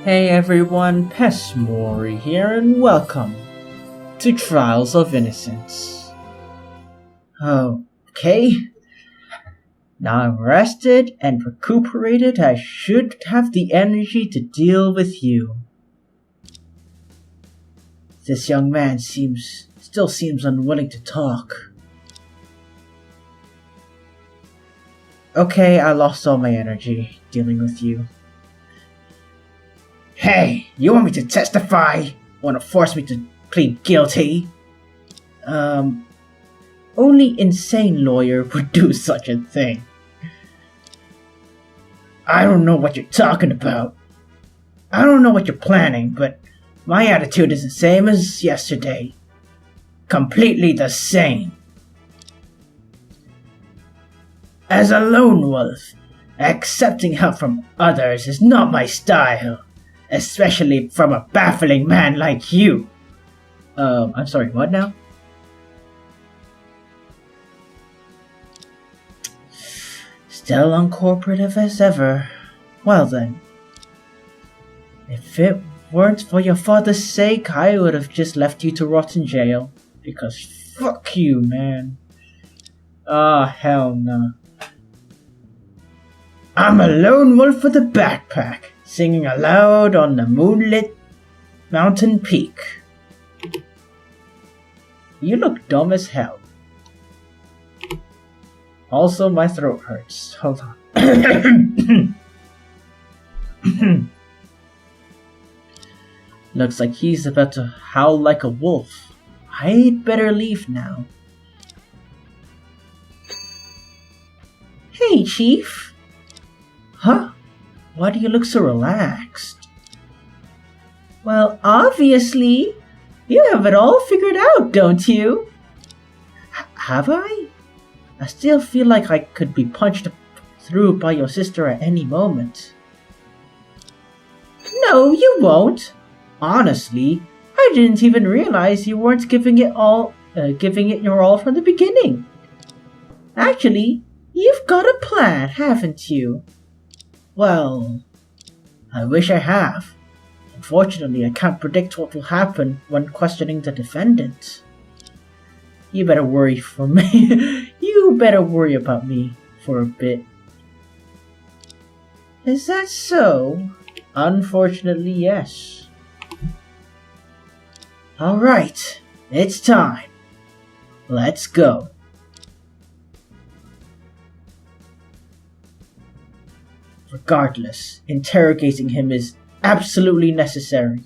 Hey everyone, Pesmori here and welcome to Trials of Innocence. Okay, now I'm rested and recuperated, I should have the energy to deal with you. This young man still seems unwilling to talk. Okay, I lost all my energy dealing with you. Hey, you want me to testify? Want to force me to plead guilty? Only insane lawyer would do such a thing. I don't know what you're talking about. I don't know what you're planning, but my attitude is the same as yesterday. Completely the same. As a lone wolf, accepting help from others is not my style. Especially from a baffling man like you. I'm sorry, what now? Still uncooperative as ever. Well then. If it weren't for your father's sake, I would have just left you to rot in jail. Because fuck you, man. Hell no. I'm a lone wolf with a backpack, singing aloud on the moonlit mountain peak. You look dumb as hell. Also, my throat hurts. Hold on. Looks like he's about to howl like a wolf. I'd better leave now. Hey, Chief. Huh? Why do you look so relaxed? Well, obviously, you have it all figured out, don't you? Have I? I still feel like I could be punched through by your sister at any moment. No, you won't. Honestly, I didn't even realize you weren't giving it your all from the beginning. Actually, you've got a plan, haven't you? Well, I wish I have. Unfortunately, I can't predict what will happen when questioning the defendant. You better worry for me. You better worry about me for a bit. Is that so? Unfortunately, yes. Alright, it's time. Let's go. Regardless, interrogating him is absolutely necessary.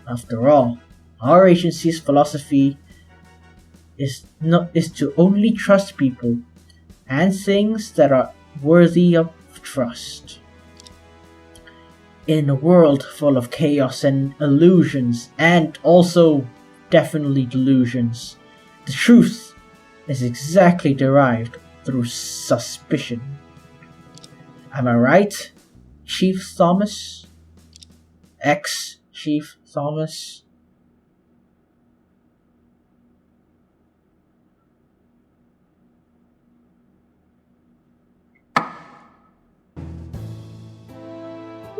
After all, our agency's philosophy is to only trust people and things that are worthy of trust. In a world full of chaos and illusions, and also definitely delusions, the truth is exactly derived through suspicion. Am I right, Chief Thomas? Ex-Chief Thomas?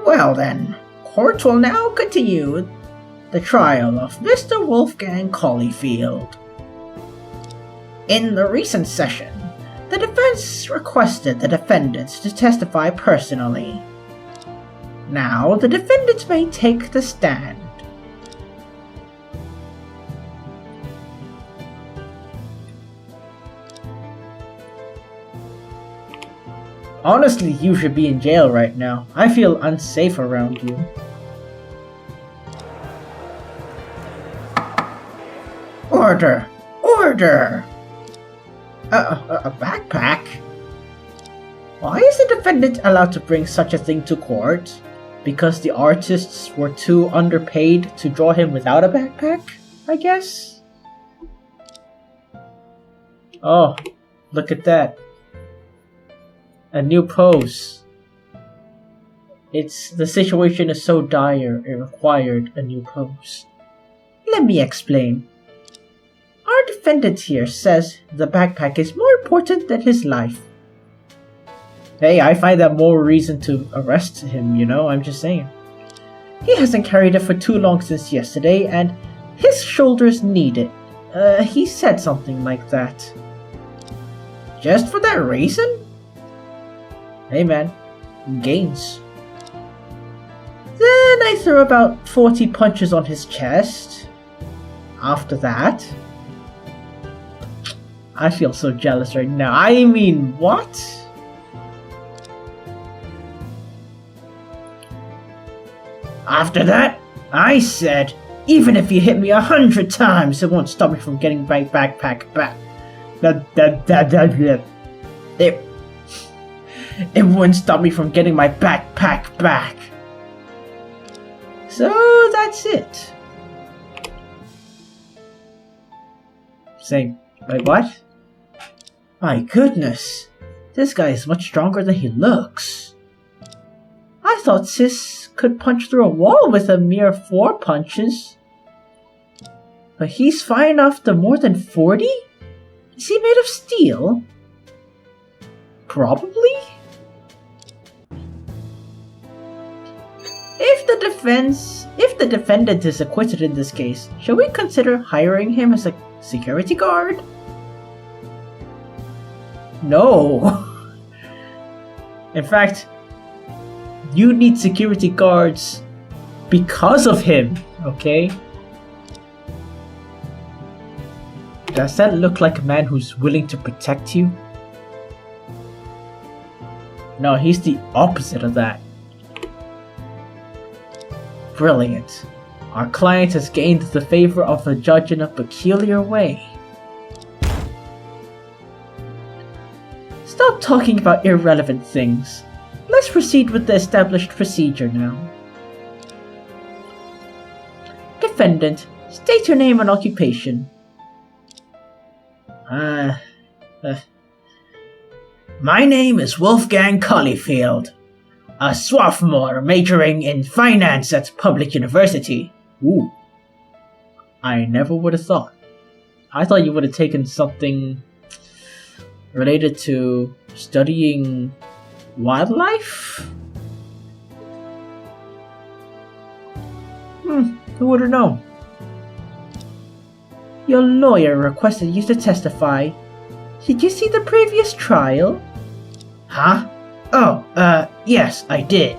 Well then, court will now continue the trial of Mr. Wolfgang Caulfield. In the recent session, the defense requested the defendants to testify personally. Now, the defendants may take the stand. Honestly, you should be in jail right now. I feel unsafe around you. Order! Order! A backpack? Why is the defendant allowed to bring such a thing to court? Because the artists were too underpaid to draw him without a backpack, I guess? Oh, look at that. A new pose. The situation is so dire, it required a new pose. Let me explain. Our defendant here says the backpack is more important than his life. Hey, I find that more reason to arrest him, I'm just saying. He hasn't carried it for too long since yesterday, and his shoulders need it. He said something like that. Just for that reason? Hey man, gains. Then I threw about 40 punches on his chest. After that... I feel so jealous right now. I mean, what? After that, I said, even if you hit me 100 times, it won't stop me from getting my backpack back. It wouldn't stop me from getting my backpack back. So that's it. Saying, wait, what? My goodness, this guy is much stronger than he looks. I thought Sis could punch through a wall with a mere 4 punches. But he's fine after more than 40? Is he made of steel? Probably? If the defendant is acquitted in this case, shall we consider hiring him as a security guard? No. In fact, you need security guards because of him, okay? Does that look like a man who's willing to protect you? No, he's the opposite of that. Brilliant. Our client has gained the favor of the judge in a peculiar way. Stop talking about irrelevant things. Let's proceed with the established procedure now. Defendant, state your name and occupation. My name is Wolfgang Collifield, a sophomore majoring in finance at public university. Ooh. I never would have thought. I thought you would have taken something related to studying wildlife? Who would have known? Your lawyer requested you to testify. Did you see the previous trial? Huh? Oh, yes, I did.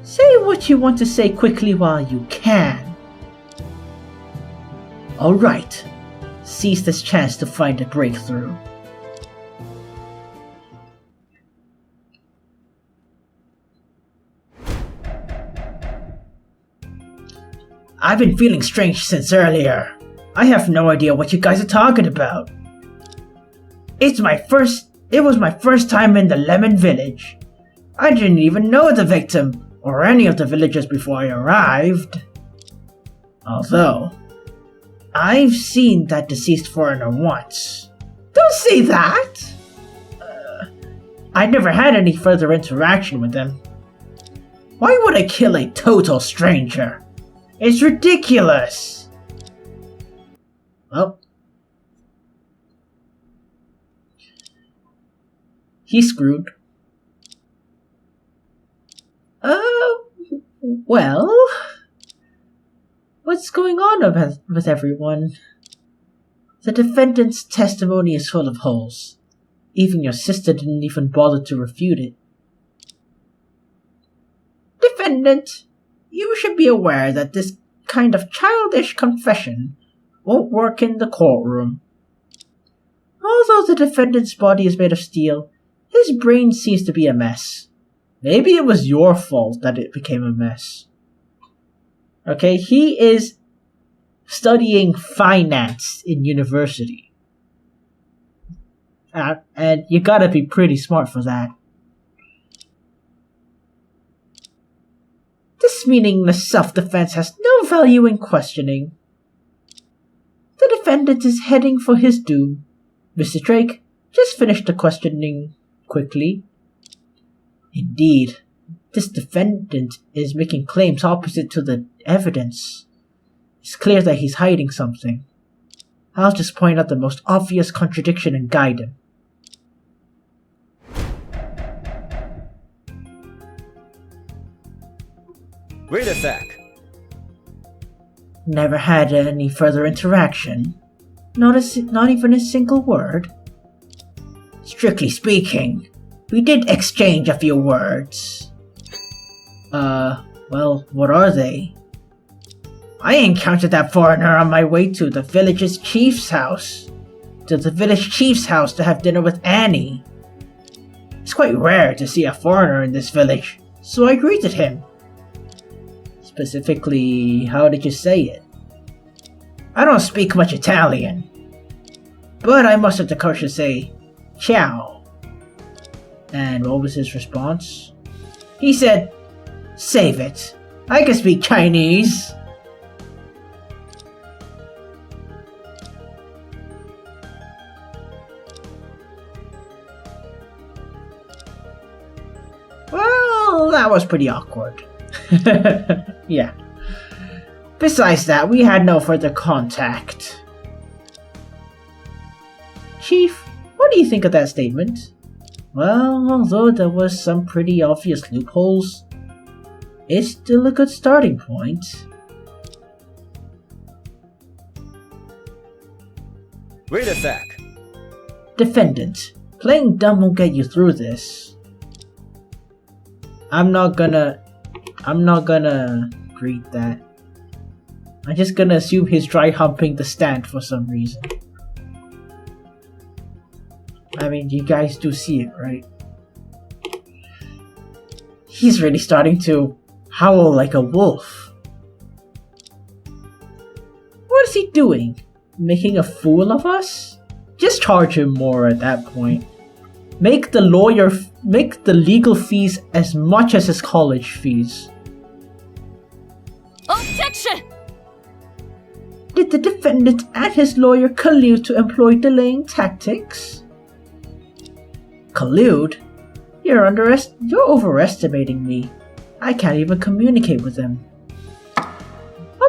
Say what you want to say quickly while you can. Alright. Seize this chance to find a breakthrough. I've been feeling strange since earlier. I have no idea what you guys are talking about. It was my first time in the Lemon Village. I didn't even know the victim or any of the villagers before I arrived. Although, I've seen that deceased foreigner once. Don't say that! I never had any further interaction with them. Why would I kill a total stranger? It's ridiculous! Well, he's screwed. Well, what's going on with everyone? The defendant's testimony is full of holes. Even your sister didn't even bother to refute it. Defendant, you should be aware that this kind of childish confession won't work in the courtroom. Although the defendant's body is made of steel, his brain seems to be a mess. Maybe it was your fault that it became a mess. Okay, he is studying finance in university. And you gotta be pretty smart for that. This meaningless self-defense has no value in questioning. The defendant is heading for his doom. Mr. Drake, just finish the questioning quickly. Indeed, this defendant is making claims opposite to the evidence. It's clear that he's hiding something. I'll just point out the most obvious contradiction and guide him. Wait a sec. Never had any further interaction. Not even a single word. Strictly speaking, we did exchange a few words. Well, what are they? I encountered that foreigner on my way to the village chief's house to have dinner with Annie. It's quite rare to see a foreigner in this village, so I greeted him. Specifically, how did you say it? I don't speak much Italian, but I mustered the courage to say, ciao. And what was his response? He said, save it. I can speak Chinese. Well, that was pretty awkward. Yeah. Besides that, we had no further contact. Chief, what do you think of that statement? Well, although there was some pretty obvious loopholes, it's still a good starting point. Wait a sec. Defendant, playing dumb won't get you through this. I'm not gonna read that. I'm just gonna assume he's dry humping the stand for some reason. I mean, you guys do see it, right? He's really starting to howl like a wolf. What is he doing? Making a fool of us? Just charge him more at that point. Make the legal fees as much as his college fees. Objection! Did the defendant and his lawyer collude to employ delaying tactics? Collude? You're overestimating me. I can't even communicate with them.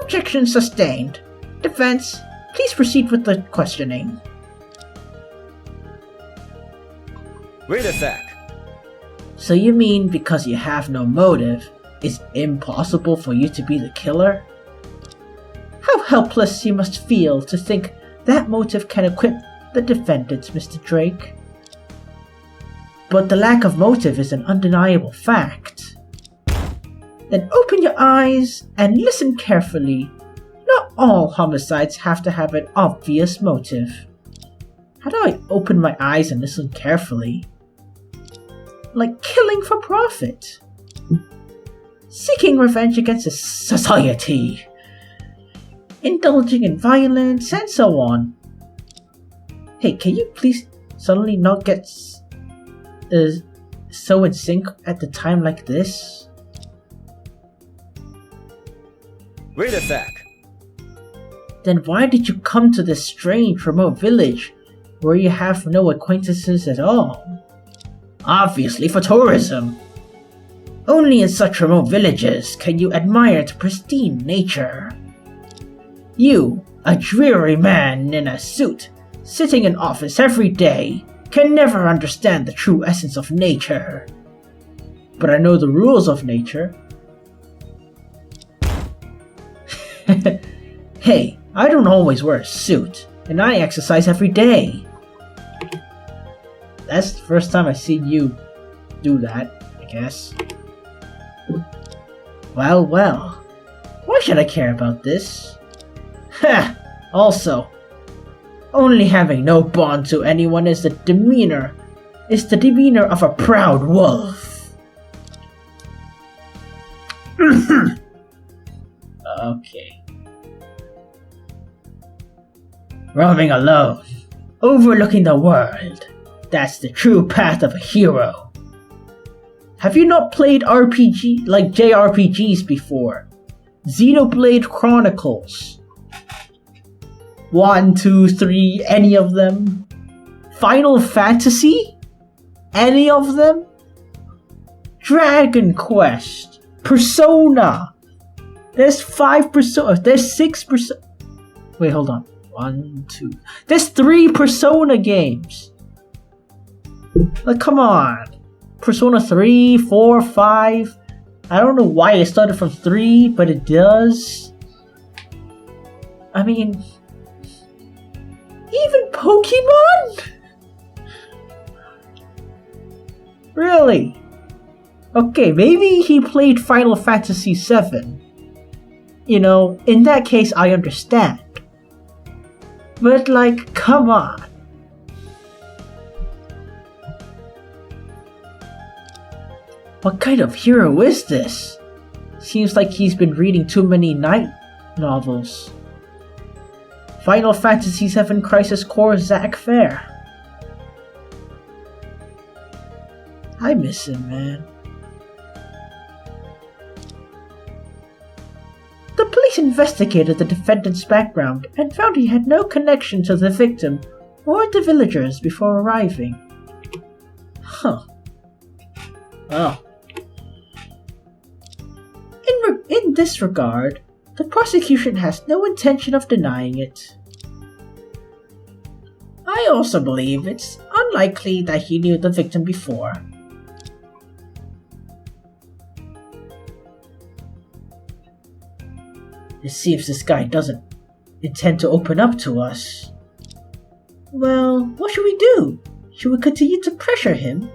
Objection sustained. Defense, please proceed with the questioning. Wait a sec. So you mean because you have no motive, it's impossible for you to be the killer? How helpless you must feel to think that motive can acquit the defendants, Mr. Drake. But the lack of motive is an undeniable fact. Then open your eyes and listen carefully. Not all homicides have to have an obvious motive. How do I open my eyes and listen carefully? Like killing for profit. Seeking revenge against a society. Indulging in violence and so on. Hey, can you please suddenly not get so in sync at the time like this? Wait a sec. Then why did you come to this strange remote village where you have no acquaintances at all? Obviously for tourism. Only in such remote villages can you admire the pristine nature. You, a dreary man in a suit, sitting in office every day, can never understand the true essence of nature. But I know the rules of nature. Hey, I don't always wear a suit, and I exercise every day. That's the first time I've seen you do that, I guess. Well, why should I care about this? Ha! Also, only having no bond to anyone is the demeanor of a proud wolf. Okay. Roaming alone, overlooking the world. That's the true path of a hero. Have you not played RPG like JRPGs before? Xenoblade Chronicles. 1, 2, 3, any of them? Final Fantasy? Any of them? Dragon Quest. Persona. There's 5 Persona. There's 6 Persona. Wait, hold on. 1, 2. There's 3 Persona games. Like, come on. Persona 3, 4, 5. I don't know why it started from 3, but it does. I mean, even Pokemon? Really? Okay, maybe he played Final Fantasy VII. You know, in that case, I understand. But, like, come on. What kind of hero is this? Seems like he's been reading too many night novels. Final Fantasy VII Crisis Core Zack Fair. I miss him, man. The police investigated the defendant's background and found he had no connection to the victim or the villagers before arriving. Huh. Well. In this regard, the prosecution has no intention of denying it. I also believe it's unlikely that he knew the victim before. It seems this guy doesn't intend to open up to us. Well, what should we do? Should we continue to pressure him?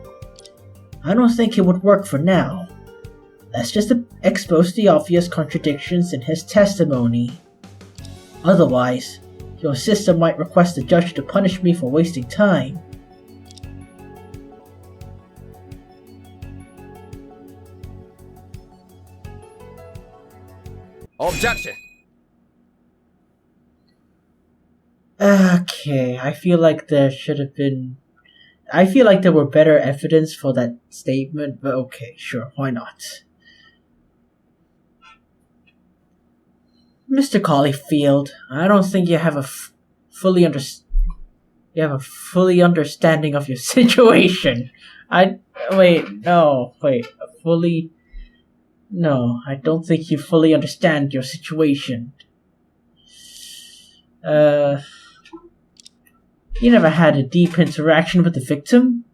I don't think it would work for now. Let's just expose the obvious contradictions in his testimony. Otherwise, your sister might request the judge to punish me for wasting time. Objection! Okay, I feel like there were better evidence for that statement, but okay, sure, why not? Mr. Caulfield, I don't think you have a fully understanding of your situation. I don't think you fully understand your situation. You never had a deep interaction with the victim?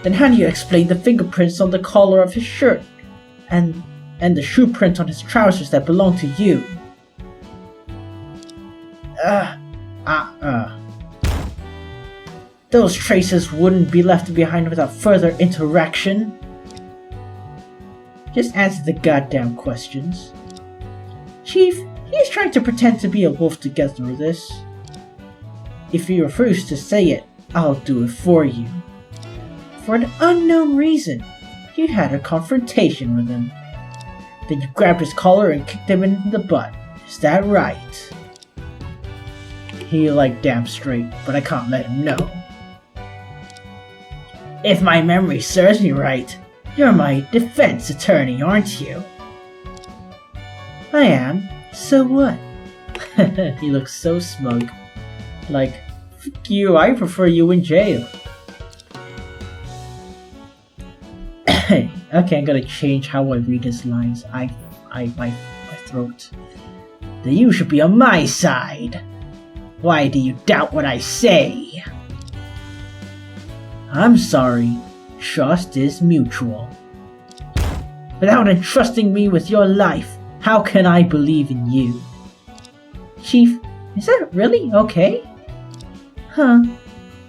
Then how do you explain the fingerprints on the collar of his shirt and the shoe print on his trousers that belong to you? Those traces wouldn't be left behind without further interaction. Just answer the goddamn questions. Chief, he's trying to pretend to be a wolf to get through this. If you refuse to say it, I'll do it for you. For an unknown reason, you had a confrontation with him. Then you grabbed his collar and kicked him in the butt. Is that right? He like damn straight, but I can't let him know. If my memory serves me right, you're my defense attorney, aren't you? I am. So what? He looks so smug. Like, fuck you, I prefer you in jail. Okay, I'm gonna change how I read his lines. My throat. Then you should be on my side. Why do you doubt what I say? I'm sorry. Trust is mutual. Without entrusting me with your life, how can I believe in you? Chief, is that really okay? Huh.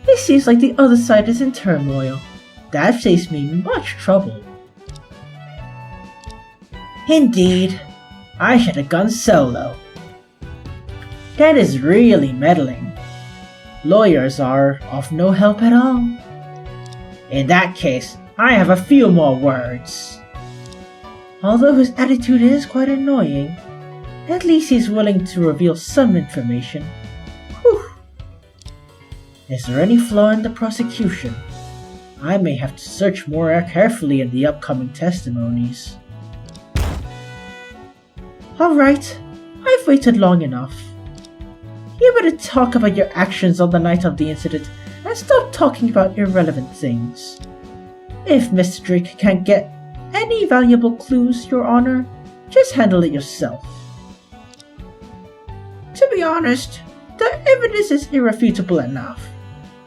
It seems like the other side is in turmoil. That saves me much trouble. Indeed. I should have gone solo. That is really meddling. Lawyers are of no help at all. In that case, I have a few more words. Although his attitude is quite annoying, at least he's willing to reveal some information. Whew. Is there any flaw in the prosecution? I may have to search more carefully in the upcoming testimonies. Alright, I've waited long enough. You better talk about your actions on the night of the incident and stop talking about irrelevant things. If Mr. Drake can't get any valuable clues, Your Honor, just handle it yourself. To be honest, the evidence is irrefutable enough.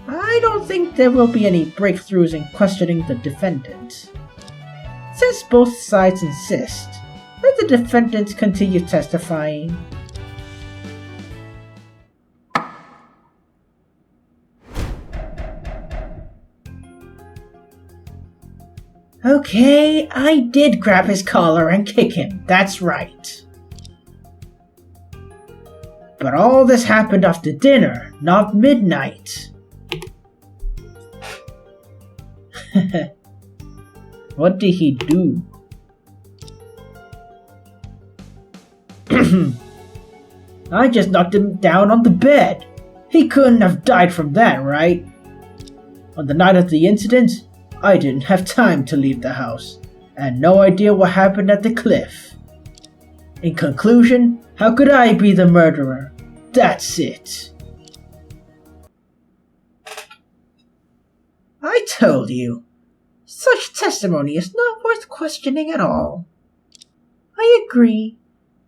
I don't think there will be any breakthroughs in questioning the defendant. Since both sides insist, let the defendants continue testifying. Okay, I did grab his collar and kick him, that's right. But all this happened after dinner, not midnight. What did he do? I just knocked him down on the bed. He couldn't have died from that, right? On the night of the incident, I didn't have time to leave the house, and no idea what happened at the cliff. In conclusion, how could I be the murderer? That's it. I told you, such testimony is not worth questioning at all. I agree,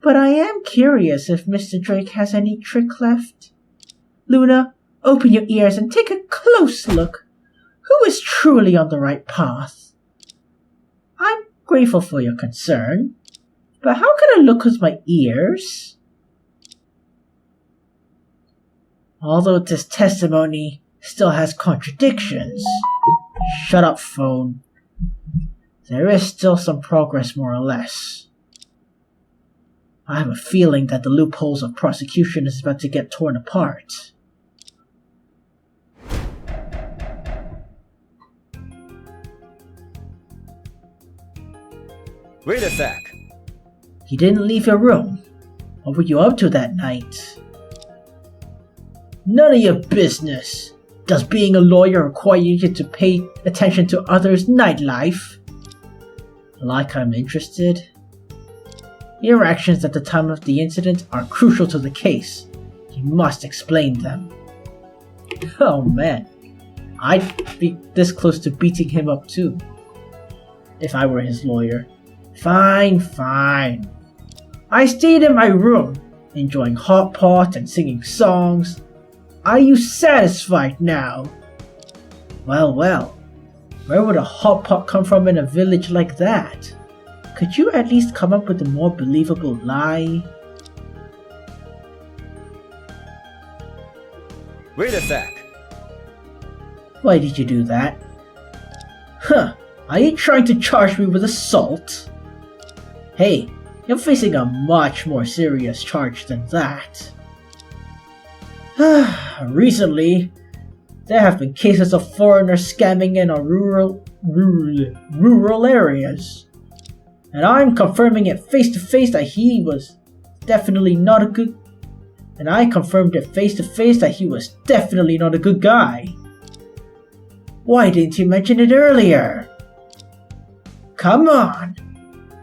but I am curious if Mr. Drake has any trick left. Luna, open your ears and take a close look. Who is truly on the right path? I'm grateful for your concern, but how can I look with my ears? Although this testimony still has contradictions. Shut up, phone. There is still some progress, more or less. I have a feeling that the loopholes of prosecution is about to get torn apart. Wait a sec. You didn't leave your room. What were you up to that night? None of your business. Does being a lawyer require you to pay attention to others' nightlife? Like I'm interested? Your actions at the time of the incident are crucial to the case. You must explain them. Oh man, I'd be this close to beating him up too, if I were his lawyer. Fine. I stayed in my room, enjoying hot pot and singing songs. Are you satisfied now? Well, where would a hot pot come from in a village like that? Could you at least come up with a more believable lie? Wait a sec. Why did you do that? Huh, are you trying to charge me with assault? Hey, you're facing a much more serious charge than that. Recently, there have been cases of foreigners scamming in our rural areas. And I'm confirming it face to face that he was definitely not a good... And I confirmed it face to face that he was definitely not a good guy. Why didn't you mention it earlier? Come on!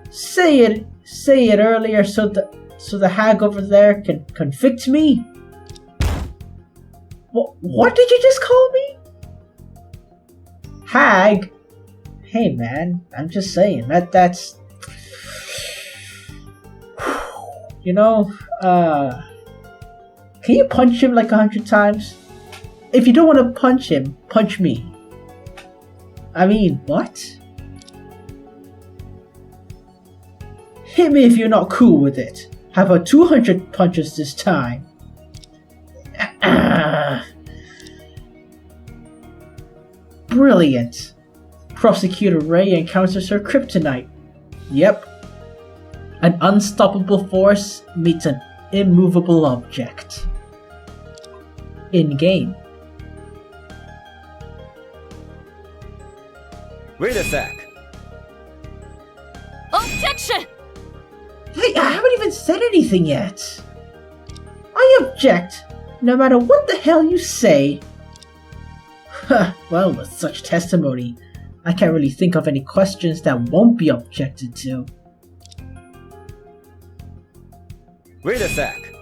Say it earlier so the hag over there can convict me. What did you just call me? Hag? Hey man, I'm just saying that's... You know, can you punch him like 100 times? If you don't want to punch him, punch me. I mean, what? Hit me if you're not cool with it. How about 200 punches this time? Brilliant. Prosecutor Ray encounters her kryptonite. Yep. An unstoppable force meets an immovable object. In-game. Wait a sec. Objection! Hey, I haven't even said anything yet. I object, no matter what the hell you say. Well, with such testimony, I can't really think of any questions that won't be objected to. Wait a sec.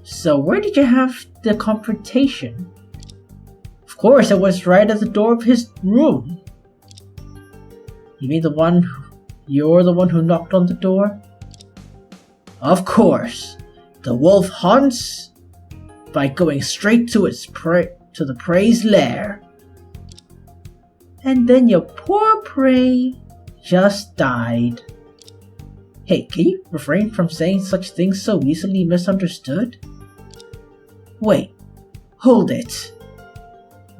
So where did you have the confrontation? Of course, it was right at the door of his room. You mean you're the one who knocked on the door? Of course. The wolf hunts by going straight to the prey's lair. And then your poor prey just died. Hey, can you refrain from saying such things so easily misunderstood? Wait, hold it.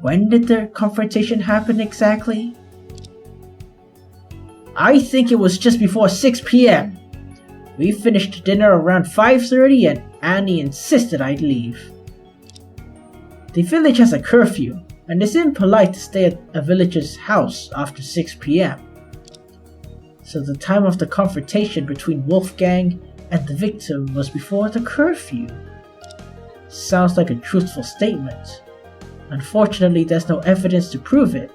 When did the confrontation happen exactly? I think it was just before 6 p.m. We finished dinner around 5:30 and Annie insisted I'd leave. The village has a curfew, and it's impolite to stay at a villager's house after 6 p.m. So the time of the confrontation between Wolfgang and the victim was before the curfew. Sounds like a truthful statement. Unfortunately, there's no evidence to prove it.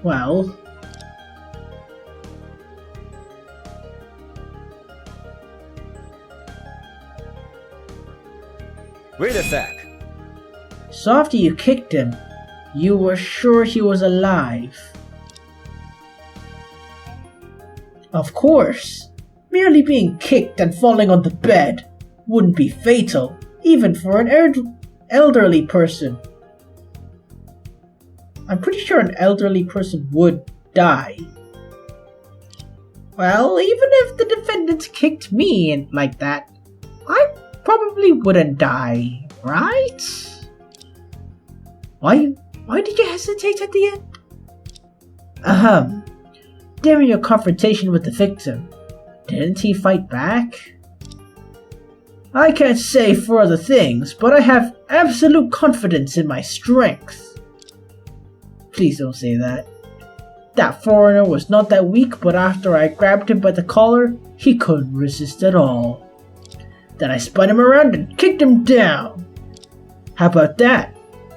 Well... Wait a sec. So after you kicked him, you were sure he was alive? Of course. Merely being kicked and falling on the bed wouldn't be fatal, even for an elderly person. I'm pretty sure an elderly person would die. Well, even if the defendant kicked me in like that, I probably wouldn't die, right? Why did you hesitate at the end? During your confrontation with the victim, didn't he fight back? I can't say for other things, but I have absolute confidence in my strength. Please don't say that. That foreigner was not that weak, but after I grabbed him by the collar, he couldn't resist at all. Then I spun him around and kicked him down. How about that?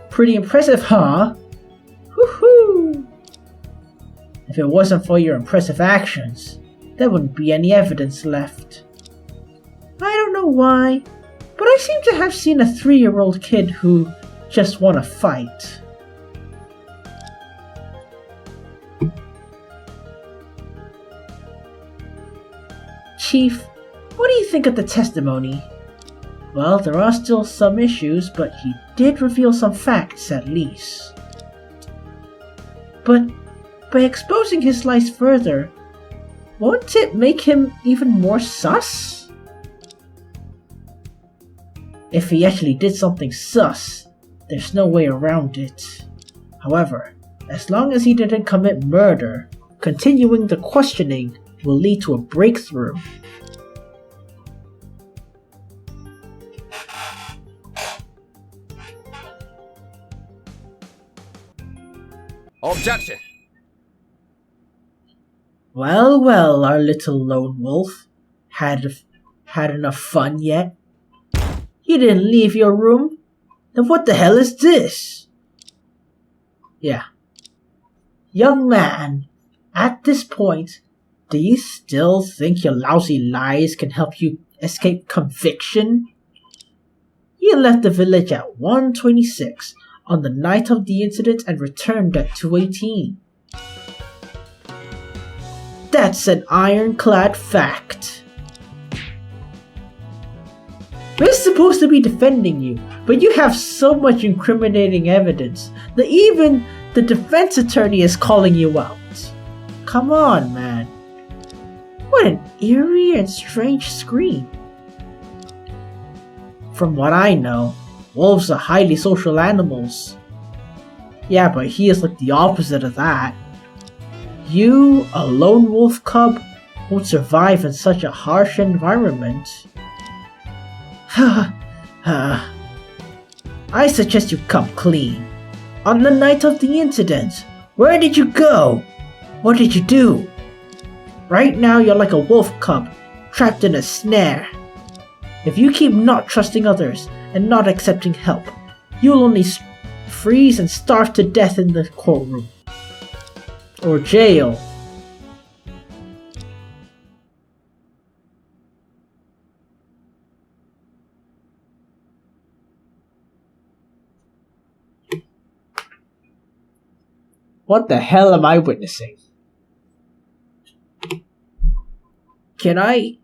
Pretty impressive, huh? Woohoo! If it wasn't for your impressive actions, there wouldn't be any evidence left. I don't know why, but I seem to have seen a 3-year-old kid who just won a fight. Chief, what do you think of the testimony? Well, there are still some issues, but he did reveal some facts at least. But by exposing his lies further, won't it make him even more sus? If he actually did something sus, there's no way around it. However, as long as he didn't commit murder, continuing the questioning will lead to a breakthrough. Objection! Well, our little lone wolf. Had enough fun yet? You didn't leave your room? Then what the hell is this? Yeah. Young man, at this point, do you still think your lousy lies can help you escape conviction? You left the village at 1:26 on the night of the incident and returned at 2:18. That's an ironclad fact. We're supposed to be defending you, but you have so much incriminating evidence that even the defense attorney is calling you out. Come on, man. What an eerie and strange scream. From what I know, wolves are highly social animals. Yeah, but he is like the opposite of that. You, a lone wolf cub, won't survive in such a harsh environment. I suggest you come clean. On the night of the incident, where did you go? What did you do? Right now you're like a wolf cub, trapped in a snare. If you keep not trusting others and not accepting help, you'll only freeze and starve to death in the courtroom. Or jail. What the hell am I witnessing? Can I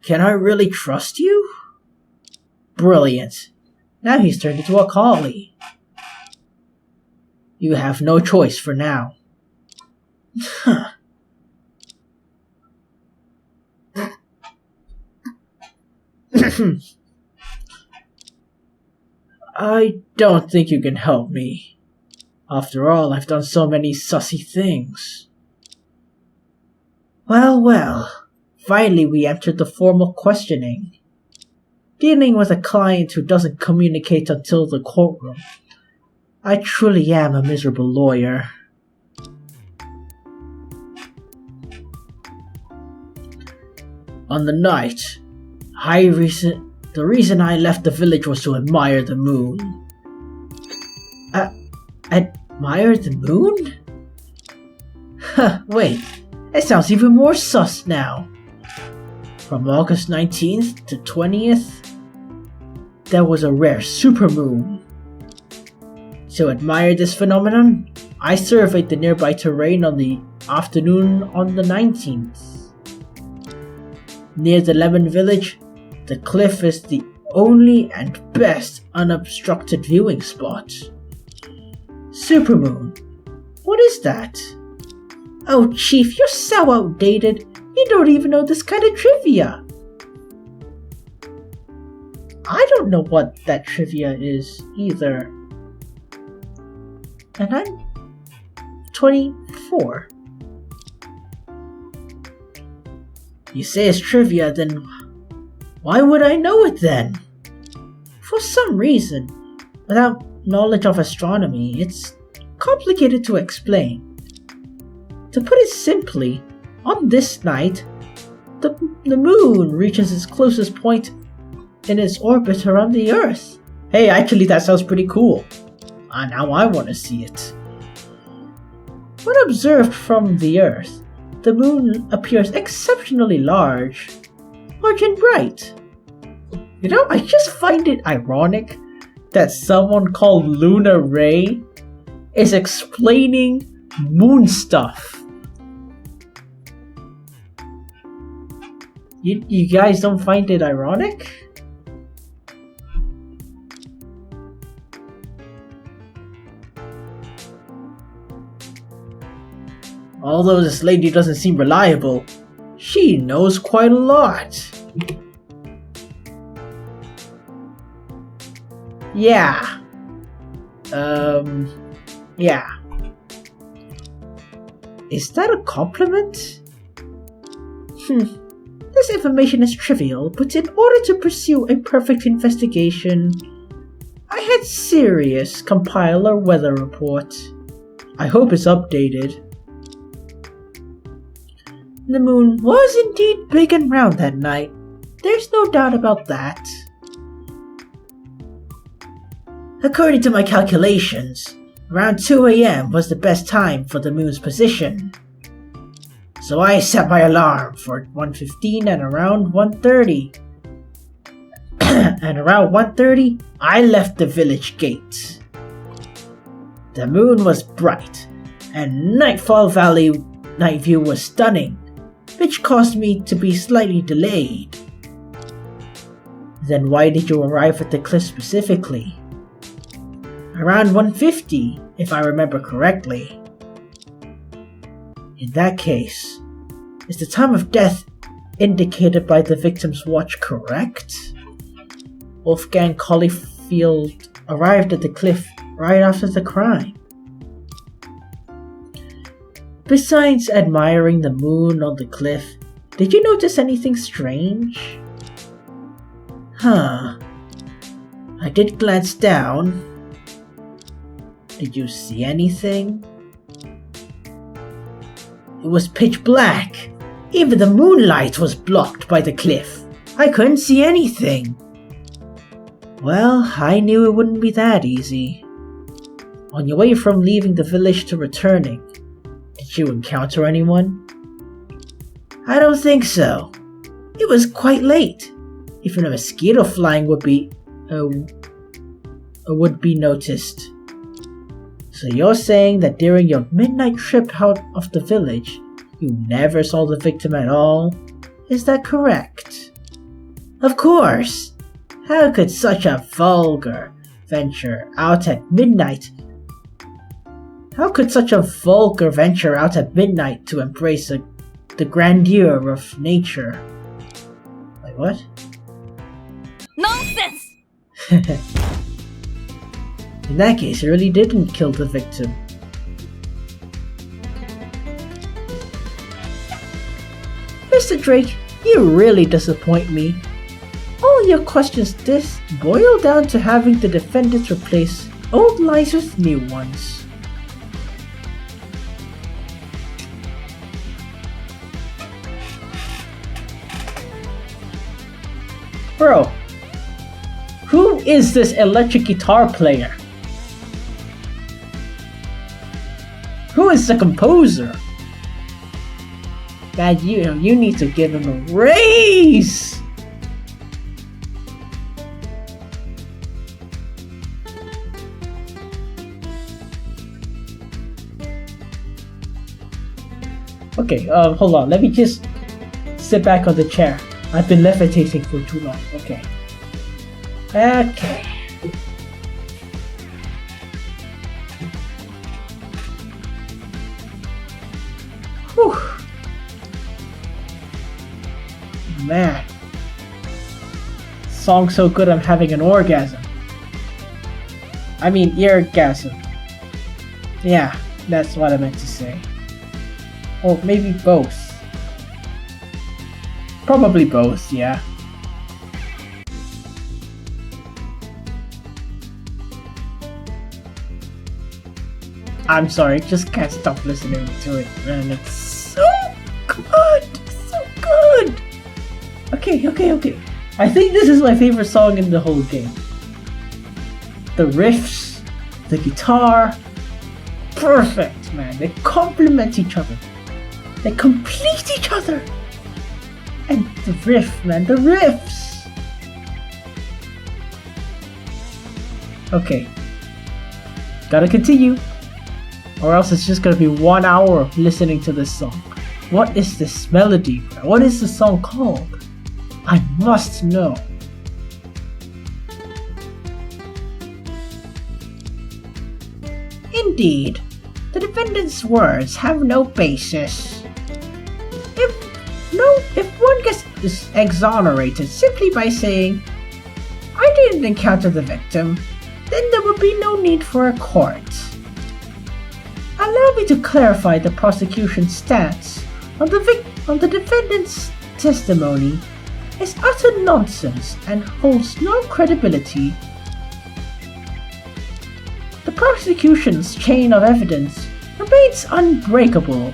really trust you? Brilliant. Now he's turned into a collie. You have no choice for now. Huh. I don't think you can help me. After all, I've done so many sussy things. Well, well. Finally, we entered the formal questioning. Dealing with a client who doesn't communicate until the courtroom. I truly am a miserable lawyer. On the night, the reason I left the village was to admire the moon. Admire the moon? Huh, wait, it sounds even more sus now. From August 19th to 20th, there was a rare supermoon. To admire this phenomenon, I surveyed the nearby terrain on the afternoon on the 19th. Near the Lemon Village, the cliff is the only and best unobstructed viewing spot. Supermoon. What is that? Oh, Chief, you're so outdated. You don't even know this kind of trivia. I don't know what that trivia is either. And I'm 24. You say it's trivia, then why would I know it then? For some reason, without knowledge of astronomy, it's complicated to explain. To put it simply, on this night, the moon reaches its closest point in its orbit around the Earth. Hey, actually that sounds pretty cool. Now I want to see it. When observed from the Earth, the moon appears exceptionally large and bright. You know, I just find it ironic that someone called Luna Ray is explaining moon stuff. You guys don't find it ironic? Although this lady doesn't seem reliable, she knows quite a lot. Yeah. Yeah. Is that a compliment? This information is trivial, but in order to pursue a perfect investigation, I had Sirius compile a weather report. I hope it's updated. The moon was indeed big and round that night. There's no doubt about that. According to my calculations, around 2 a.m. was the best time for the moon's position. So I set my alarm for 1:15 and around 1:30. And around 1:30, I left the village gate. The moon was bright, and Nightfall Valley night view was stunning, which caused me to be slightly delayed. Then why did you arrive at the cliff specifically? Around 1:50, if I remember correctly. In that case, is the time of death indicated by the victim's watch correct? Wolfgang Caulfield arrived at the cliff right after the crime. Besides admiring the moon on the cliff, did you notice anything strange? I did glance down. Did you see anything? It was pitch black. Even the moonlight was blocked by the cliff. I couldn't see anything. Well, I knew it wouldn't be that easy. On your way from leaving the village to returning, did you encounter anyone? I don't think so. It was quite late. Even a mosquito flying would be noticed. So you're saying that during your midnight trip out of the village, you never saw the victim at all? Is that correct? Of course! How could such a vulgar venture out at midnight How could such a vulgar venture out at midnight to embrace the grandeur of nature? Wait, what? Nonsense! In that case, he really didn't kill the victim. Mr. Drake, you really disappoint me. All your questions boil down to having the defendants replace old lies with new ones. Bro, who is this electric guitar player? Who is the composer? God, you need to give him a raise! Okay, hold on, let me just sit back on the chair. I've been levitating for too long. Okay. Okay. Whew. Man. Song so good I'm having an orgasm. I mean eargasm. Yeah, that's what I meant to say. Or maybe both. Probably both, yeah. I'm sorry, just can't stop listening to it, man. It's so good! So good! Okay. I think this is my favorite song in the whole game. The riffs, the guitar, perfect, man. They complement each other. They complete each other. And the riff, man, the riffs! Okay. Gotta continue. Or else it's just gonna be 1 hour of listening to this song. What is this melody? What is the song called? I must know. Indeed, the defendant's words have no basis. If one gets exonerated simply by saying, I didn't encounter the victim, then there would be no need for a court. Allow me to clarify the prosecution's stance on the defendant's testimony is utter nonsense and holds no credibility. The prosecution's chain of evidence remains unbreakable.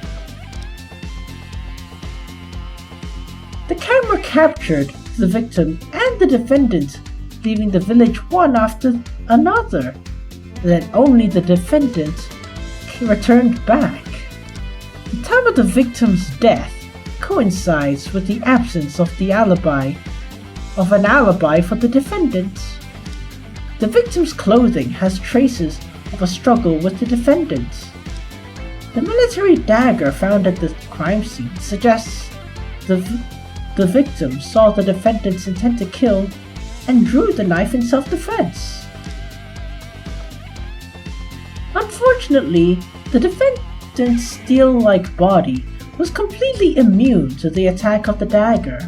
The camera captured the victim and the defendant leaving the village one after another. Then only the defendant returned back. The time of the victim's death coincides with the absence of an alibi for the defendant. The victim's clothing has traces of a struggle with the defendant. The military dagger found at the crime scene suggests the victim saw the defendant's intent to kill and drew the knife in self-defense. Unfortunately, the defendant's steel-like body was completely immune to the attack of the dagger.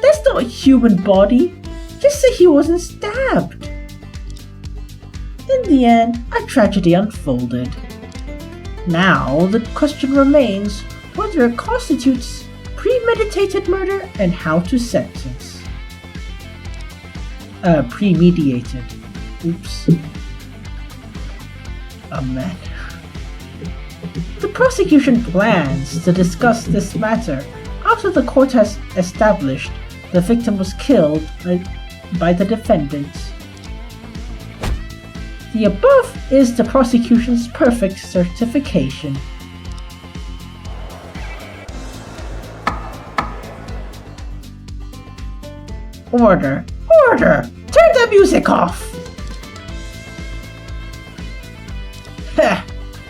That's not a human body, just say he wasn't stabbed. In the end, a tragedy unfolded. Now, the question remains whether it constitutes premeditated murder and how to sentence. Premediated. Oops. Oh man. The prosecution plans to discuss this matter after the court has established the victim was killed by the defendant. The above is the prosecution's perfect certification. Order! Order! Turn the music off! Heh!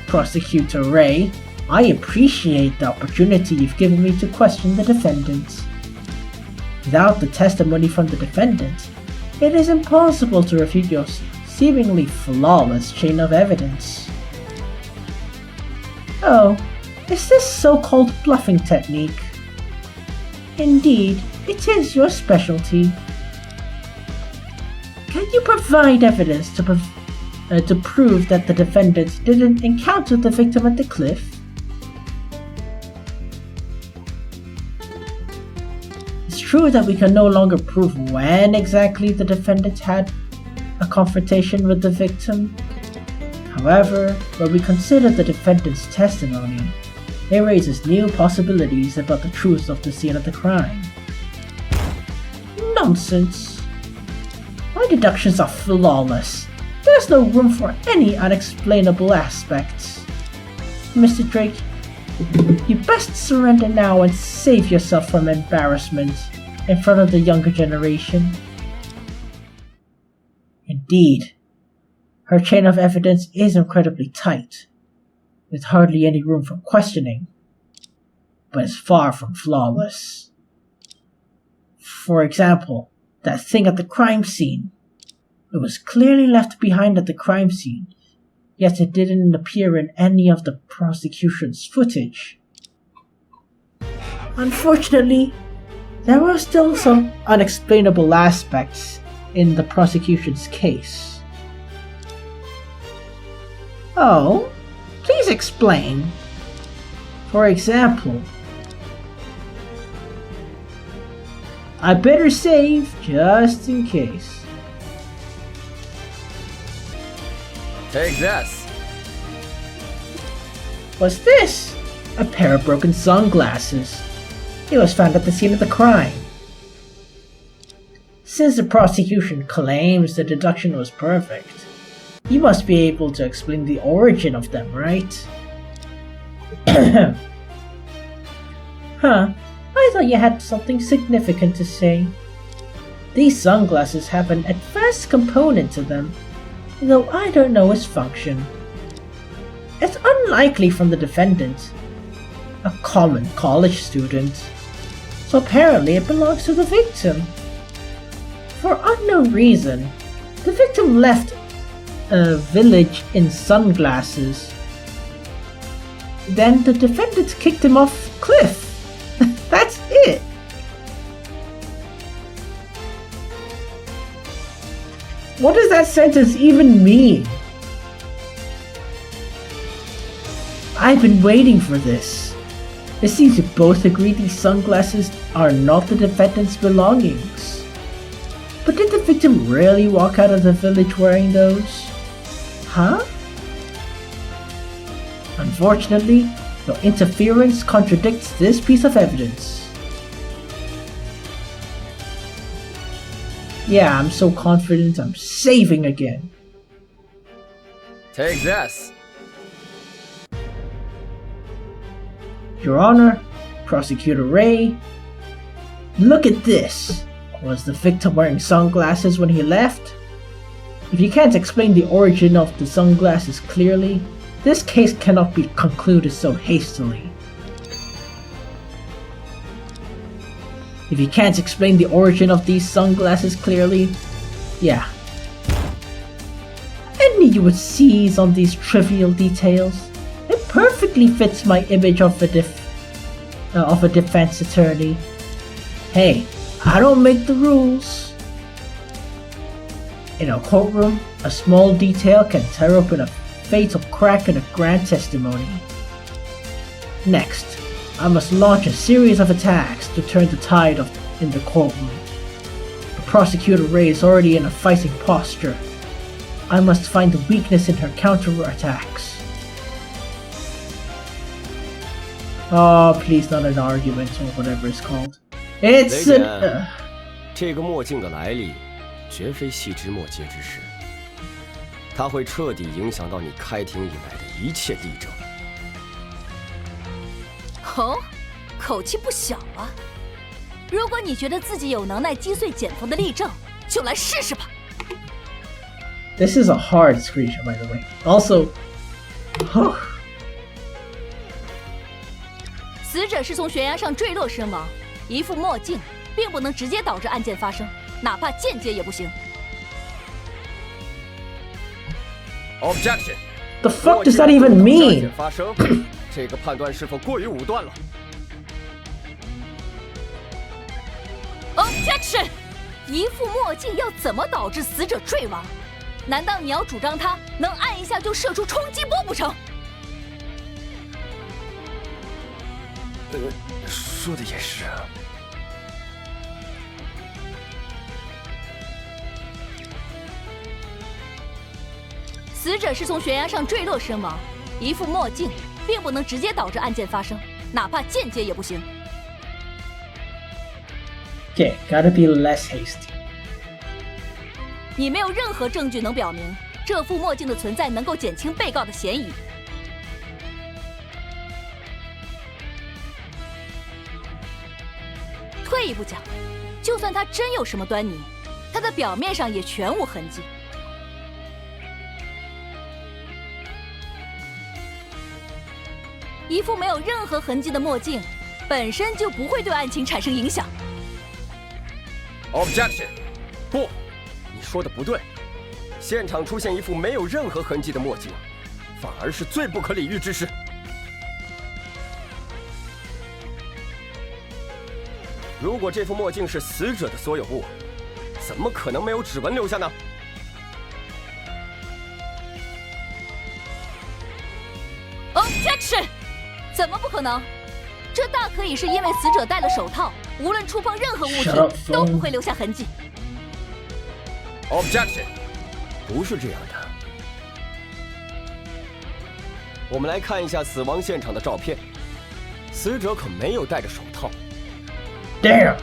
Prosecutor Ray, I appreciate the opportunity you've given me to question the defendant. Without the testimony from the defendant, it is impossible to refute your seemingly flawless chain of evidence. Oh, is this so-called bluffing technique? Indeed, it is your specialty. Can you provide evidence to prove that the defendant didn't encounter the victim at the cliff? It's true that we can no longer prove when exactly the defendant had a confrontation with the victim. However, when we consider the defendant's testimony, it raises new possibilities about the truth of the scene of the crime. Nonsense! My deductions are flawless. There's no room for any unexplainable aspects. Mr. Drake, you best surrender now and save yourself from embarrassment in front of the younger generation. Indeed, her chain of evidence is incredibly tight, with hardly any room for questioning, but it's far from flawless. For example, that thing at the crime scene. It was clearly left behind at the crime scene, yet it didn't appear in any of the prosecution's footage. Unfortunately, there were still some unexplainable aspects in the prosecution's case. Oh, please explain. For example, I better save just in case. Take this. What's this? A pair of broken sunglasses. It was found at the scene of the crime. Since the prosecution claims the deduction was perfect, you must be able to explain the origin of them, right? Huh, I thought you had something significant to say. These sunglasses have an advanced component to them, though I don't know its function. It's unlikely from the defendant, a common college student, so apparently it belongs to the victim. For unknown reason, the victim left a village in sunglasses. Then the defendant kicked him off the cliff. That's it. What does that sentence even mean? I've been waiting for this. It seems you both agree these sunglasses are not the defendant's belongings. But did the victim really walk out of the village wearing those? Huh? Unfortunately, your interference contradicts this piece of evidence. Yeah, I'm so confident I'm saving again. Take this. Your Honor, Prosecutor Ray, look at this. Was the victim wearing sunglasses when he left? If you can't explain the origin of the sunglasses clearly, this case cannot be concluded so hastily. If you can't explain the origin of these sunglasses clearly, yeah. I knew you would seize on these trivial details. It perfectly fits my image of a defense attorney. Hey, I don't make the rules. In a courtroom, a small detail can tear open a fatal crack in a grand testimony. Next, I must launch a series of attacks to turn the tide in the courtroom. The prosecutor Ray is already in a fighting posture. I must find the weakness in her counterattacks. Oh, please not an argument or whatever it's called. It's an... 这个墨镜的来历绝非细枝末节之事，它会彻底影响到你开庭以来的一切例证。哦，口气不小啊！如果你觉得自己有能耐击碎检方的例证，就来试试吧。This is a hard screenshot, by the way. Also, 死者是从悬崖上坠落身亡，一副墨镜并不能直接导致案件发生，哪怕间接也不行。Objection. The fuck does that even mean? 发生，这个判断是否过于武断了 Objection！ 一副墨镜要怎么导致死者坠亡？难道你要主张他能按一下就射出冲击波不成？说的也是啊。死者是从悬崖上坠落身亡，一副墨镜并不能直接导致案件发生，哪怕间接也不行。Okay, gotta be less hasty. 你没有任何证据能表明这副墨镜的存在能够减轻被告的嫌疑。退一步讲，就算他真有什么端倪，他的表面上也全无痕迹。一副没有任何痕迹的墨镜，本身就不会对案情产生影响。Objection！ 不，你说的不对。现场出现一副没有任何痕迹的墨镜，反而是最不可理喻之事。如果这副墨镜是死者的所有物，怎么可能没有指纹留下呢？ Objection！ 怎么不可能？这大可以是因为死者戴了手套，无论触碰任何物体都不会留下痕迹。Objection！ 不是这样的。我们来看一下死亡现场的照片，死者可没有戴着手套。Damn！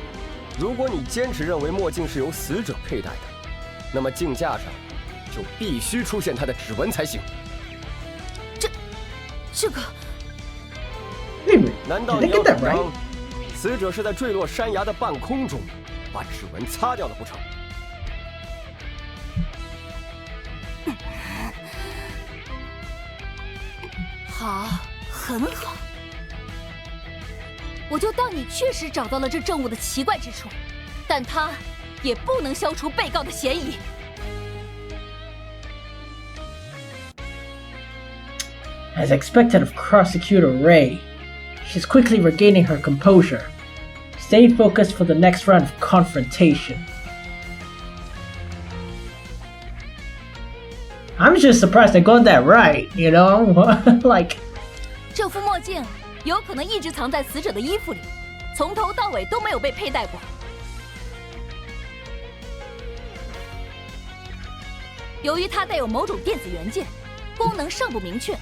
如果你坚持认为墨镜是由死者佩戴的，那么镜架上就必须出现他的指纹才行。这个。 难道你要主张死者是在坠落山崖的半空中把指纹擦掉了不成？好，很好，我就当你确实找到了这证物的奇怪之处，但它也不能消除被告的嫌疑。 As expected of Prosecutor Ray, she's quickly regaining her composure. Stay focused for the next round of confrontation. I'm just surprised I got that right, you know? Like... 这副墨镜有可能一直藏在死者的衣服里，从头到尾都没有被佩戴过。由于它带有某种电子元件，功能尚不明确。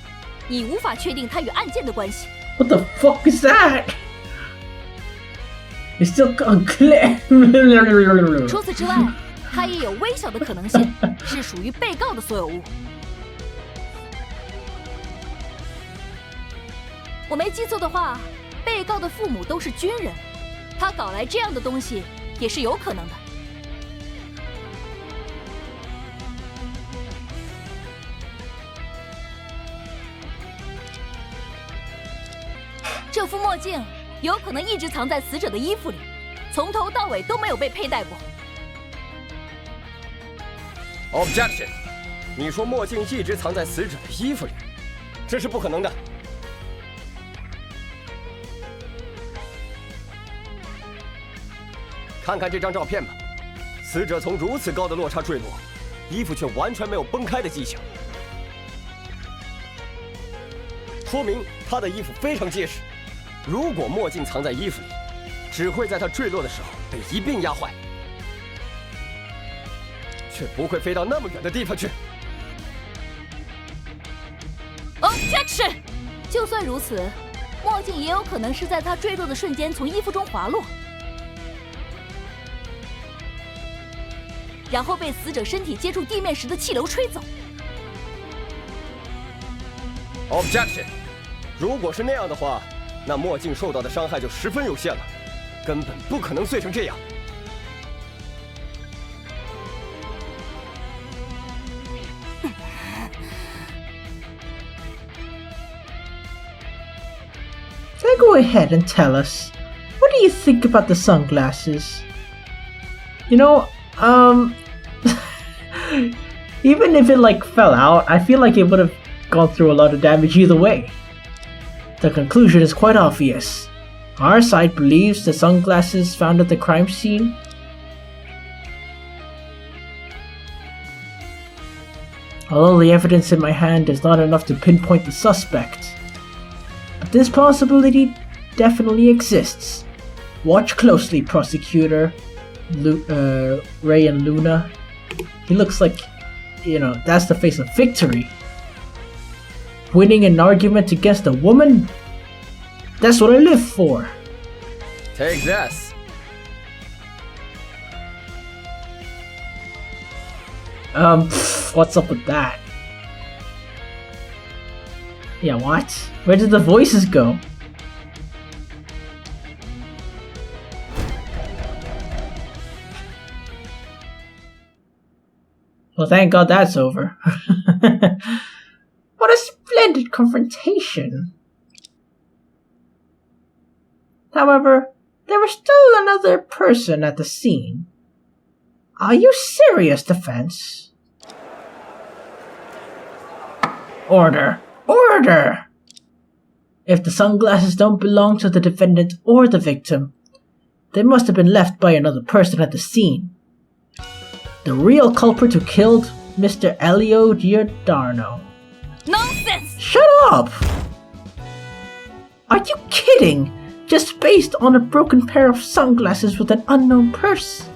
你无法确定它与案件的关系。What the fuck is that? It's still unclear. 除此之外，它也有微小的可能性是属于被告的所有物。我没记错的话，被告的父母都是军人，他搞来这样的东西也是有可能的。 这副墨镜有可能一直藏在死者的衣服里，从头到尾都没有被佩戴过。Objection！ 你说墨镜一直藏在死者的衣服里，这是不可能的。看看这张照片吧，死者从如此高的落差坠落，衣服却完全没有崩开的迹象，说明他的衣服非常结实。 如果墨镜藏在衣服里，只会在它坠落的时候被一并压坏，却不会飞到那么远的地方去。Objection！ 就算如此，墨镜也有可能是在它坠落的瞬间从衣服中滑落，然后被死者身体接触地面时的气流吹走。Objection！ 如果是那样的话。 那墨镜受到的伤害就十分有限了，根本不可能碎成这样。Now go ahead and tell us, what do you think about the sunglasses? You know, Even if it like fell out, I feel like it would have gone through a lot of damage either way. The conclusion is quite obvious. Our side believes the sunglasses found at the crime scene although the evidence in my hand is not enough to pinpoint the suspect. But this possibility definitely exists. Watch closely, Prosecutor Ray and Luna. He looks like, that's the face of victory. Winning an argument against a woman? That's what I live for. Take this. What's up with that? Yeah, what? Where did the voices go? Well, thank God that's over. What a splendid confrontation. However, there was still another person at the scene. Are you serious, defense? Order! Order! If the sunglasses don't belong to the defendant or the victim, they must have been left by another person at the scene. The real culprit who killed Mr. Elio Giordano. Nonsense! Shut up! Are you kidding? Just based on a broken pair of sunglasses with an unknown purpose.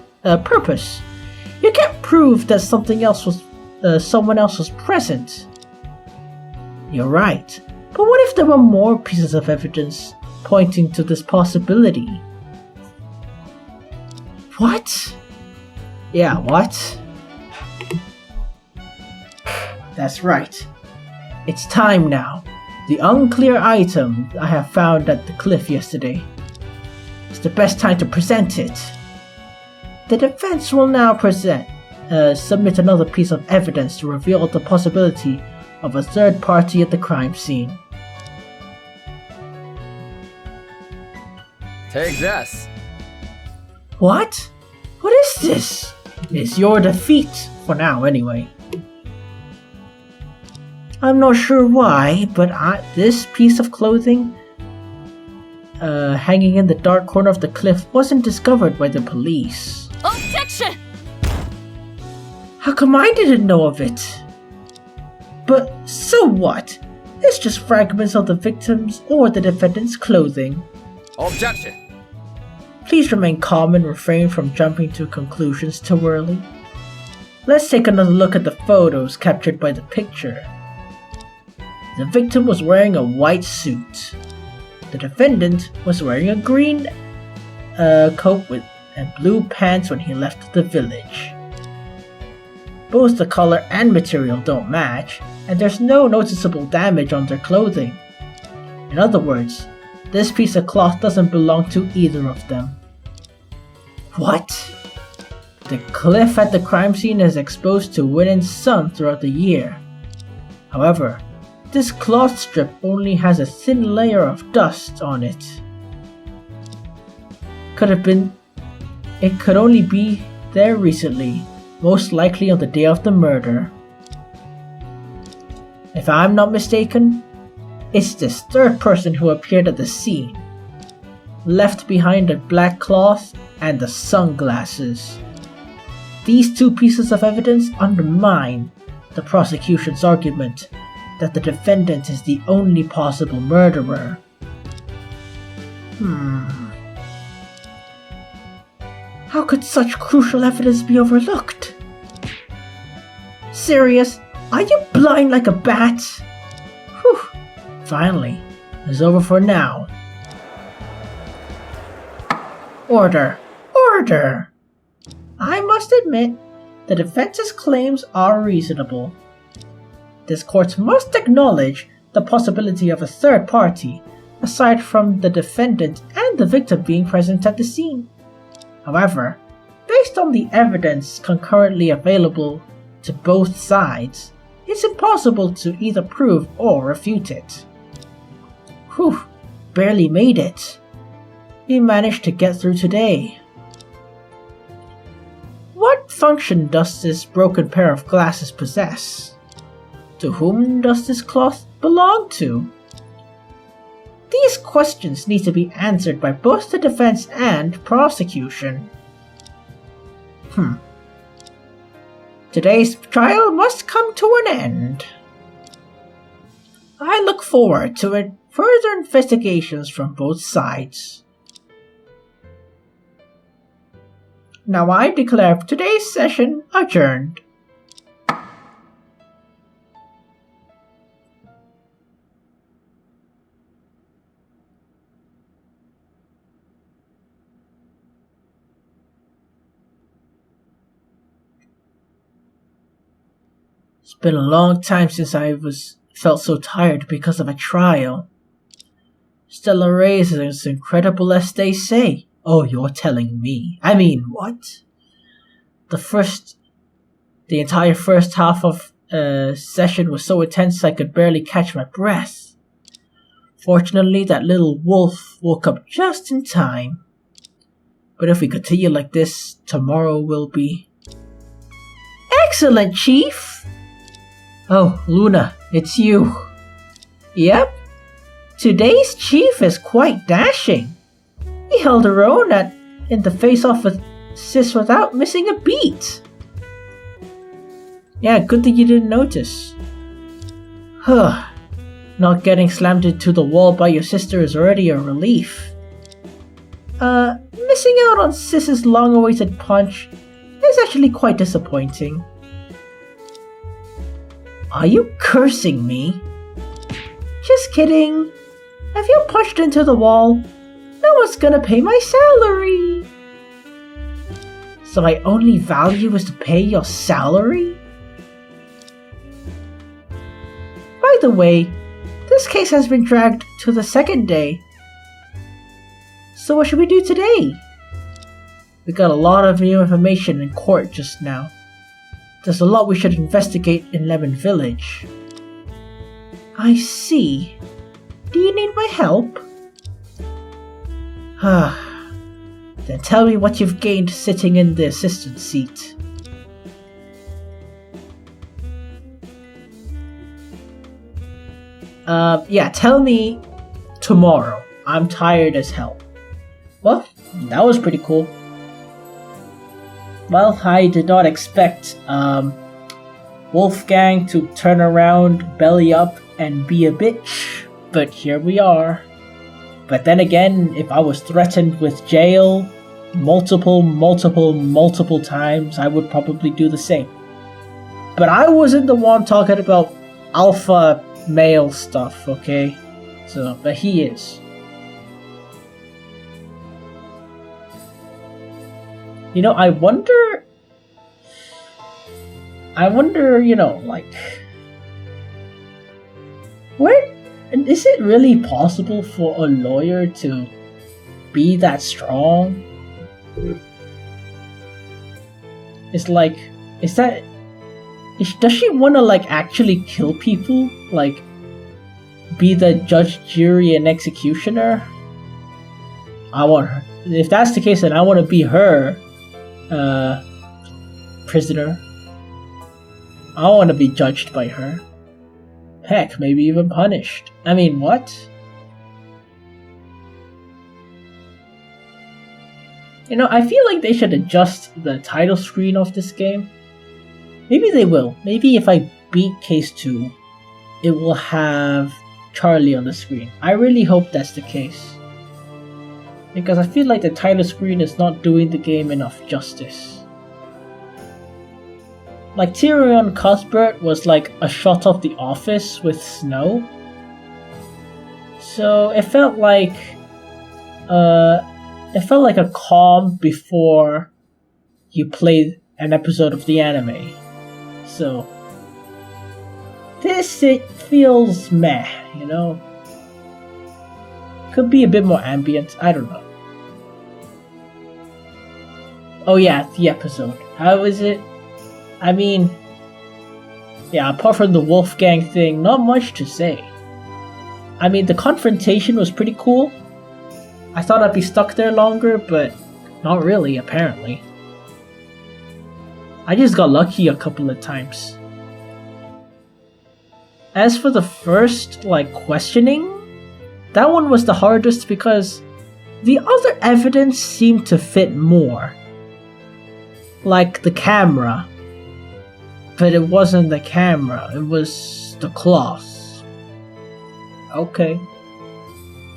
You can't prove that someone else was present. You're right, but what if there were more pieces of evidence pointing to this possibility? What? Yeah, what? That's right. It's time now. The unclear item I have found at the cliff yesterday. It's the best time to present it. The defense will now submit another piece of evidence to reveal the possibility of a third party at the crime scene. Take this. What? What is this? It's your defeat, for now anyway. I'm not sure why, but this piece of clothing hanging in the dark corner of the cliff wasn't discovered by the police. Objection! How come I didn't know of it? But so what? It's just fragments of the victim's or the defendant's clothing. Objection! Please remain calm and refrain from jumping to conclusions too early. Let's take another look at the photos captured by the picture. The victim was wearing a white suit. The defendant was wearing a green coat and blue pants when he left the village. Both the color and material don't match, and there's no noticeable damage on their clothing. In other words, this piece of cloth doesn't belong to either of them. What? The cliff at the crime scene is exposed to wind and sun throughout the year. However, this cloth strip only has a thin layer of dust on it. It could only be there recently, most likely on the day of the murder. If I'm not mistaken, it's this third person who appeared at the scene, left behind the black cloth and the sunglasses. These two pieces of evidence undermine the prosecution's argument that the defendant is the only possible murderer. How could such crucial evidence be overlooked? Serious? Are you blind like a bat? Whew. Finally, it's over for now. Order! Order! I must admit, the defense's claims are reasonable. This court must acknowledge the possibility of a third party, aside from the defendant and the victim being present at the scene. However, based on the evidence concurrently available to both sides, it's impossible to either prove or refute it. Whew, barely made it. We managed to get through today. What function does this broken pair of glasses possess? To whom does this cloth belong to? These questions need to be answered by both the defense and prosecution. Today's trial must come to an end. I look forward to further investigations from both sides. Now I declare today's session adjourned. It's been a long time since I felt so tired because of a trial. Stellar rays are as incredible as they say. Oh, you're telling me. I mean, what? The entire first half of session was so intense I could barely catch my breath. Fortunately, that little wolf woke up just in time. But if we continue like this, tomorrow will be... Excellent, Chief! Oh, Luna, it's you. Yep. Today's chief is quite dashing. He held her own in the face-off with Sis without missing a beat. Yeah, good that you didn't notice. Huh. Not getting slammed into the wall by your sister is already a relief. Missing out on Sis's long-awaited punch is actually quite disappointing. Are you cursing me? Just kidding. If you punched into the wall, no one's gonna pay my salary. So my only value is to pay your salary? By the way, this case has been dragged to the second day. So what should we do today? We got a lot of new information in court just now. There's a lot we should investigate in Lemon Village. I see. Do you need my help? Then tell me what you've gained sitting in the assistant seat. Yeah, tell me tomorrow. I'm tired as hell. Well, that was pretty cool. Well, I did not expect Wolfgang to turn around, belly up, and be a bitch, but here we are. But then again, if I was threatened with jail multiple times, I would probably do the same. But I wasn't the one talking about alpha male stuff, okay? So, but he is. You know, I wonder, you know, like, where, is it really possible for a lawyer to be that strong? It's like, does she want to, like, actually kill people? Like, be the judge, jury, and executioner? I want her. If that's the case, then I want to be her prisoner. I want to be judged by her. Heck, maybe even punished. I mean, what? You know, I feel like they should adjust the title screen of this game. Maybe they will. Maybe if I beat Case 2, it will have Charlie on the screen. I really hope that's the case. Because I feel like the title screen is not doing the game enough justice. Like, Tyrion Cuthbert was like a shot of The Office with snow. So it felt like a calm before you played an episode of the anime. So this, it feels meh, you know? Could be a bit more ambient, I don't know. Oh yeah, the episode. How is it? I mean, yeah, apart from the Wolfgang thing, not much to say. I mean, the confrontation was pretty cool. I thought I'd be stuck there longer, but not really, apparently. I just got lucky a couple of times. As for the first, questioning, that one was the hardest because the other evidence seemed to fit more. Like the camera. But it wasn't the camera, it was the cloth. Okay.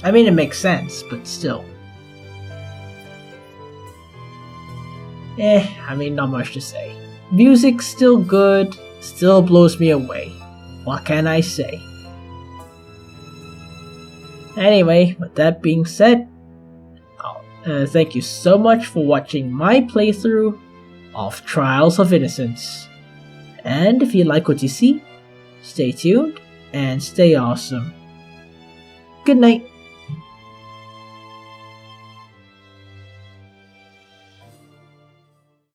I mean, it makes sense, but still. Not much to say. Music's still good, still blows me away. What can I say? Anyway, with that being said, thank you so much for watching my playthrough of Trials of Innocence. And if you like what you see, stay tuned and stay awesome. Good night.